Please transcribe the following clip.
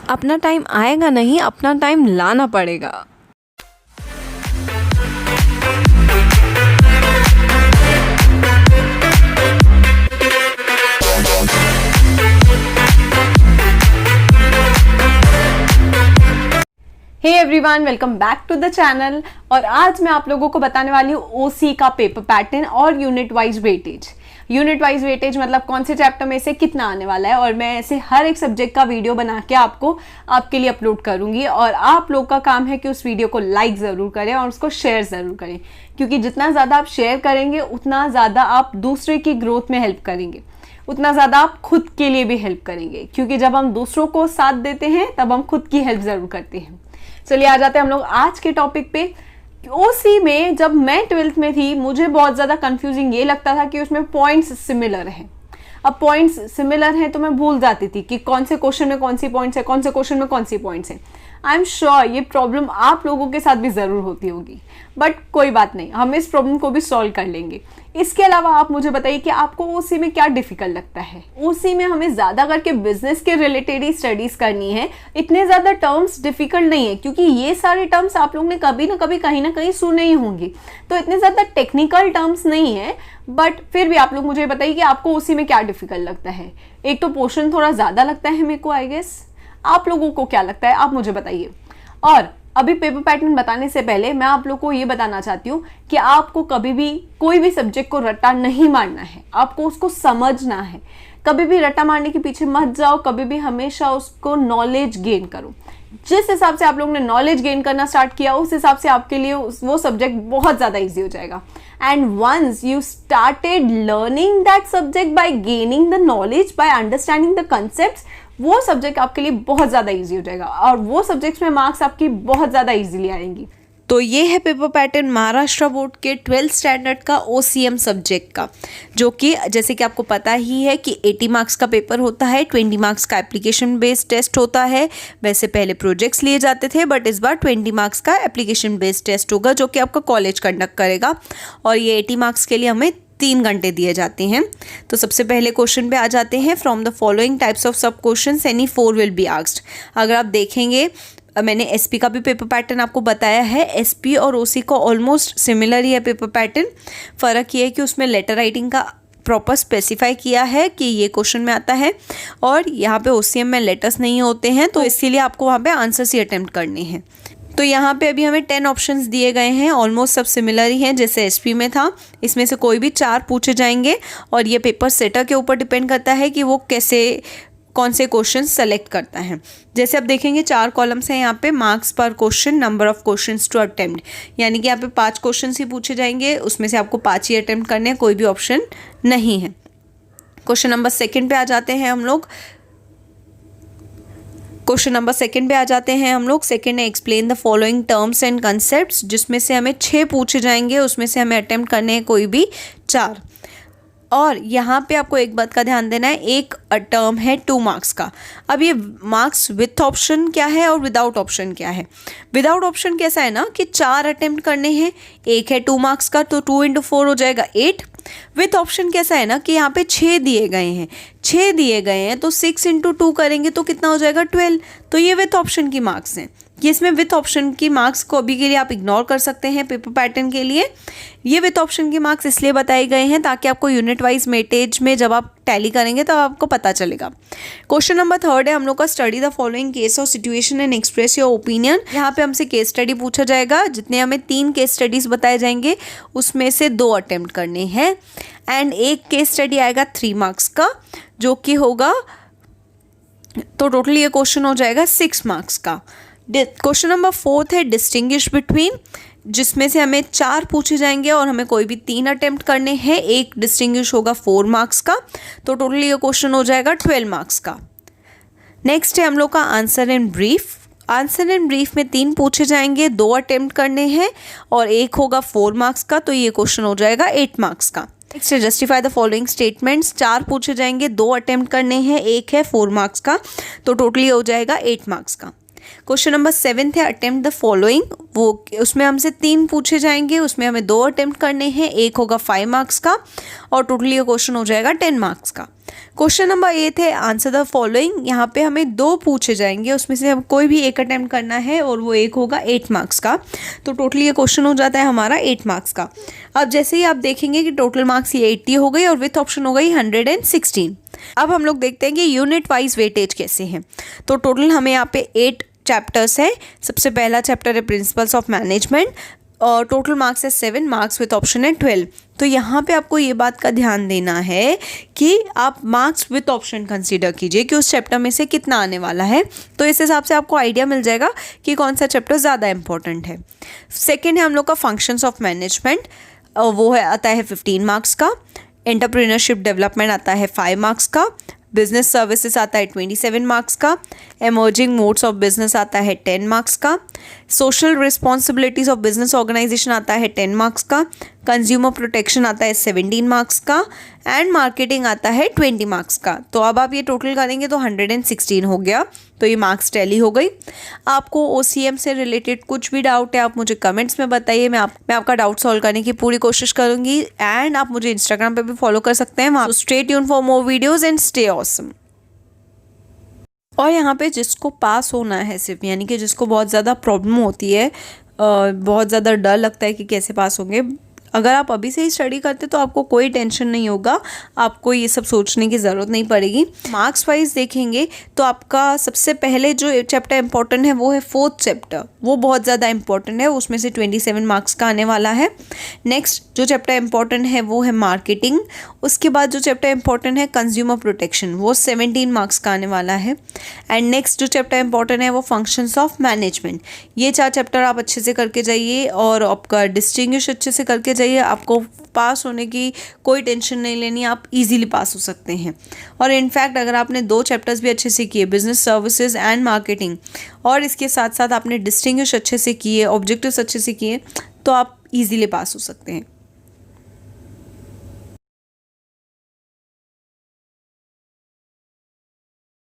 अपना टाइम आएगा नहीं, अपना टाइम लाना पड़ेगा। Hey everyone, welcome back to the channel. और आज मैं आप लोगों को बताने वाली हूँ ओसी का पेपर पैटर्न और unit wise weightage. Unit wise weightage मतलब कौन से चैप्टर में से कितना आने वाला है, और मैं ऐसे हर एक सब्जेक्ट का वीडियो बना के आपके लिए अपलोड करूंगी। और आप लोग का काम है कि उस वीडियो को लाइक ज़रूर करें और उसको शेयर ज़रूर करें, क्योंकि जितना ज़्यादा आप शेयर करेंगे उतना ज़्यादा आप दूसरे की ग्रोथ में हेल्प करेंगे, उतना ज़्यादा आप खुद के लिए भी हेल्प करेंगे। क्योंकि जब हम दूसरों को साथ देते हैं तब हम खुद की हेल्प ज़रूर करते हैं। चलिए आ जाते हैं हम लोग आज के टॉपिक पे। ओसी में जब मैं 12th में थी मुझे बहुत ज़्यादा कंफ्यूजिंग ये लगता था कि उसमें पॉइंट्स सिमिलर हैं। अब पॉइंट्स सिमिलर हैं तो मैं भूल जाती थी कि कौन से क्वेश्चन में कौन सी पॉइंट्स है, कौन से क्वेश्चन में कौन सी पॉइंट्स हैं। आई एम श्योर ये प्रॉब्लम आप लोगों के साथ भी ज़रूर होती होगी, बट कोई बात नहीं, हम इस प्रॉब्लम को भी सॉल्व कर लेंगे। इसके अलावा आप मुझे बताइए कि आपको ओसी में क्या डिफिकल्ट लगता है। ओसी में हमें ज़्यादा करके बिजनेस के रिलेटेड ही स्टडीज़ करनी है। इतने ज़्यादा टर्म्स डिफिकल्ट नहीं है, क्योंकि ये सारे टर्म्स आप लोग ने कभी ना कभी कहीं ना कहीं सुने ही होंगे, तो इतने ज़्यादा टेक्निकल टर्म्स नहीं है। बट फिर भी आप लोग मुझे बताइए कि आपको ओसी में क्या डिफिकल्ट लगता है। एक तो पोर्शन थोड़ा ज़्यादा लगता है मेरे को, आई गेस। आप लोगों को क्या लगता है आप मुझे बताइए। और अभी पेपर पैटर्न बताने से पहले मैं आप लोग को ये बताना चाहती हूँ कि आपको कभी भी कोई भी सब्जेक्ट को रट्टा नहीं मारना है, आपको उसको समझना है। कभी भी रट्टा मारने के पीछे मत जाओ, कभी भी हमेशा उसको नॉलेज गेन करो। जिस हिसाब से आप लोगों ने नॉलेज गेन करना स्टार्ट किया उस हिसाब से आपके लिए वो सब्जेक्ट बहुत ज़्यादा ईजी हो जाएगा। And once you started learning that subject by gaining the knowledge, by understanding the concepts, वो सब्जेक्ट आपके लिए बहुत ज़्यादा इजी हो जाएगा और वो सब्जेक्ट्स में मार्क्स आपकी बहुत ज़्यादा इजीली आएंगी। तो ये है पेपर पैटर्न महाराष्ट्र बोर्ड के 12th स्टैंडर्ड का ओसीएम सब्जेक्ट का, जो कि जैसे कि आपको पता ही है कि 80 मार्क्स का पेपर होता है, 20 मार्क्स का एप्लीकेशन बेस्ड टेस्ट होता है। वैसे पहले प्रोजेक्ट्स लिए जाते थे, बट इस बार 20 मार्क्स का एप्लीकेशन बेस्ड टेस्ट होगा, जो कि आपका कॉलेज कंडक्ट करेगा। और ये 80 मार्क्स के लिए हमें 3 घंटे दिए जाते हैं। तो सबसे पहले क्वेश्चन पे आ जाते हैं। From the following types of sub questions any 4 will be asked. अगर आप देखेंगे, मैंने एसपी का भी पेपर पैटर्न आपको बताया है। एसपी और ओसी को ऑलमोस्ट सिमिलर ही है पेपर पैटर्न। फ़र्क ये है कि उसमें लेटर राइटिंग का प्रॉपर स्पेसिफाई किया है कि ये क्वेश्चन में आता है, और यहाँ पे ओसीएम में लेटर्स नहीं होते हैं, तो इसीलिए आपको वहाँ पे आंसर्स ही अटेम्प्ट करने हैं। तो यहाँ पे अभी हमें 10 ऑप्शंस दिए गए हैं, ऑलमोस्ट सब सिमिलर ही हैं जैसे एसपी में था। इसमें से कोई भी 4 पूछे जाएंगे, और ये पेपर सेटर के ऊपर डिपेंड करता है कि वो कौन से क्वेश्चन सेलेक्ट करता है। जैसे आप देखेंगे 4 कॉलम्स हैं यहाँ पे, मार्क्स पर question, number of questions to attempt, यानी कि यहाँ पे 5 क्वेश्चन ही पूछे जाएंगे, उसमें से आपको 5 ही अटेम्प्ट करने हैं, कोई भी ऑप्शन नहीं है। क्वेश्चन नंबर 2 पे आ जाते हैं हम लोग। क्वेश्चन नंबर 2 पे आ जाते हैं हम लोग। सेकंड है explain the following terms and concepts, जिसमें से हमें 6 पूछे जाएंगे, उसमें से हमें अटेम्प्ट करने हैं कोई भी 4। और यहाँ पे आपको एक बात का ध्यान देना है, एक टर्म है 2 मार्क्स का। अब ये मार्क्स विथ ऑप्शन क्या है और विदाउट ऑप्शन क्या है। विदाउट ऑप्शन कैसा है ना कि 4 अटेम्प्ट करने हैं, एक है 2 मार्क्स का, तो 2 × 4 हो जाएगा 8। विथ ऑप्शन कैसा है ना कि यहाँ पे 6 दिए गए हैं, 6 दिए गए हैं, तो 6 × 2 करेंगे तो कितना हो जाएगा 12। तो ये विथ ऑप्शन की मार्क्स हैं। ये इसमें विथ ऑप्शन की मार्क्स को अभी के लिए आप इग्नोर कर सकते हैं पेपर पैटर्न के लिए। ये विथ ऑप्शन की मार्क्स इसलिए बताए गए हैं ताकि आपको यूनिट वाइज वेटेज में जब आप टैली करेंगे तब आपको पता चलेगा। क्वेश्चन नंबर 3 है हम लोग का, स्टडी द फॉलोइंग केस और situation and express your opinion. यहाँ पे हमसे केस स्टडी पूछा जाएगा, जितने हमें 3 केस स्टडीज बताए जाएंगे उसमें से 2 अटेम्प्ट करने हैं। एंड एक केस स्टडी आएगा 3 मार्क्स का, जो कि होगा, तो टोटली ये क्वेश्चन हो जाएगा 6 मार्क्स का। क्वेश्चन नंबर 4 है डिस्टिंग्विश बिटवीन, जिसमें से हमें 4 पूछे जाएंगे और हमें कोई भी 3 अटेम्प्ट करने हैं। एक डिस्टिंग्विश होगा 4 मार्क्स का, तो टोटली ये क्वेश्चन हो जाएगा 12 मार्क्स का। नेक्स्ट है हम लोग का answer in brief. Answer in brief में 3 पूछे जाएंगे, 2 अटेम्प्ट करने हैं, और एक होगा 4 मार्क्स का, तो ये क्वेश्चन हो जाएगा 8 मार्क्स का। नेक्स्ट है जस्टिफाई द फॉलोइंग स्टेटमेंट्स। 4 पूछे जाएंगे, 2 अटेम्प्ट करने हैं, एक है 4 मार्क्स का, तो टोटली हो जाएगा 8 मार्क्स का। क्वेश्चन नंबर 7 है अटेम्प्ट द फॉलोइंग, वो उसमें हमसे 3 पूछे जाएंगे, उसमें हमें 2 अटेम्प्ट करने हैं, एक होगा 5 मार्क्स का और टोटली ये क्वेश्चन हो जाएगा 10 मार्क्स का। क्वेश्चन नंबर 8 है आंसर द फॉलोइंग, यहाँ पे हमें 2 पूछे जाएंगे, उसमें से हम कोई भी एक अटेम्प्ट करना है और वो एक होगा 8 मार्क्स का, तो टोटली ये क्वेश्चन हो जाता है हमारा 8 मार्क्स का। अब जैसे ही आप देखेंगे कि टोटल मार्क्स ये 80 हो गई और विथ ऑप्शन हो गई 116। अब हम लोग देखते हैं कि यूनिट वाइज वेटेज कैसे हैं। तो टोटल हमें यहाँ पे 8 चैप्टर्स है। सबसे पहला चैप्टर है प्रिंसिपल्स ऑफ मैनेजमेंट और टोटल मार्क्स है 7, मार्क्स विथ ऑप्शन है 12। तो यहाँ पे आपको ये बात का ध्यान देना है कि आप मार्क्स विथ ऑप्शन कंसीडर कीजिए कि उस चैप्टर में से कितना आने वाला है, तो इस हिसाब से आपको आइडिया मिल जाएगा कि कौन सा चैप्टर ज़्यादा इंपॉर्टेंट है। सेकेंड है हम लोग का फंक्शंस ऑफ मैनेजमेंट, वो है आता है 15 मार्क्स का। एंटरप्रेन्योरशिप डेवलपमेंट आता है 5 मार्क्स का। बिजनेस सर्विसेज आता है 27 मार्क्स का। एमर्जिंग मोड्स ऑफ बिजनेस आता है 10 मार्क्स का। Social responsibilities of business organisation आता है 10 मार्क्स का। कंज्यूमर प्रोटेक्शन आता है 17 मार्क्स का एंड मार्केटिंग आता है 20 मार्क्स का। तो अब आप ये टोटल करेंगे तो 116 हो गया, तो ये मार्क्स टैली हो गई। आपको OCM से रिलेटेड कुछ भी डाउट है आप मुझे कमेंट्स में बताइए, मैं आपका डाउट सॉल्व करने की पूरी कोशिश करूँगी। एंड आप मुझे इंस्टाग्राम पे भी फॉलो कर सकते हैं, वहाँ stay tune for more videos and stay awesome. और यहाँ पे जिसको पास होना है सिर्फ, यानी कि जिसको बहुत ज़्यादा प्रॉब्लम होती है, बहुत ज़्यादा डर लगता है कि कैसे पास होंगे, अगर आप अभी से ही स्टडी करते तो आपको कोई टेंशन नहीं होगा, आपको ये सब सोचने की ज़रूरत नहीं पड़ेगी। मार्क्स वाइज देखेंगे तो आपका सबसे पहले जो चैप्टर इंपॉर्टेंट है वो है 4th चैप्टर, वो बहुत ज़्यादा इंपॉर्टेंट है, उसमें से 27 मार्क्स का आने वाला है। नेक्स्ट जो चैप्टर इंपॉर्टेंट है वो है मार्केटिंग। उसके बाद जो चैप्टर इंपॉर्टेंट है कंज्यूमर प्रोटेक्शन, वो 17 मार्क्स का आने वाला है। एंड नेक्स्ट जो चैप्टर इंपॉर्टेंट है वो फंक्शंस ऑफ मैनेजमेंट। ये 4 चैप्टर आप अच्छे से करके जाइए और आपका डिस्टिंग्विश अच्छे से करके जाइए, आपको पास होने की कोई टेंशन नहीं लेनी, आप इजीली पास हो सकते हैं। और इनफैक्ट अगर आपने 2 चैप्टर्स भी अच्छे से किए, बिजनेस सर्विसेज एंड मार्केटिंग, और इसके साथ साथ आपने डिस्टिंग्विश अच्छे से किए, ऑब्जेक्टिव्स अच्छे से किए, तो आप इजीली पास हो सकते हैं।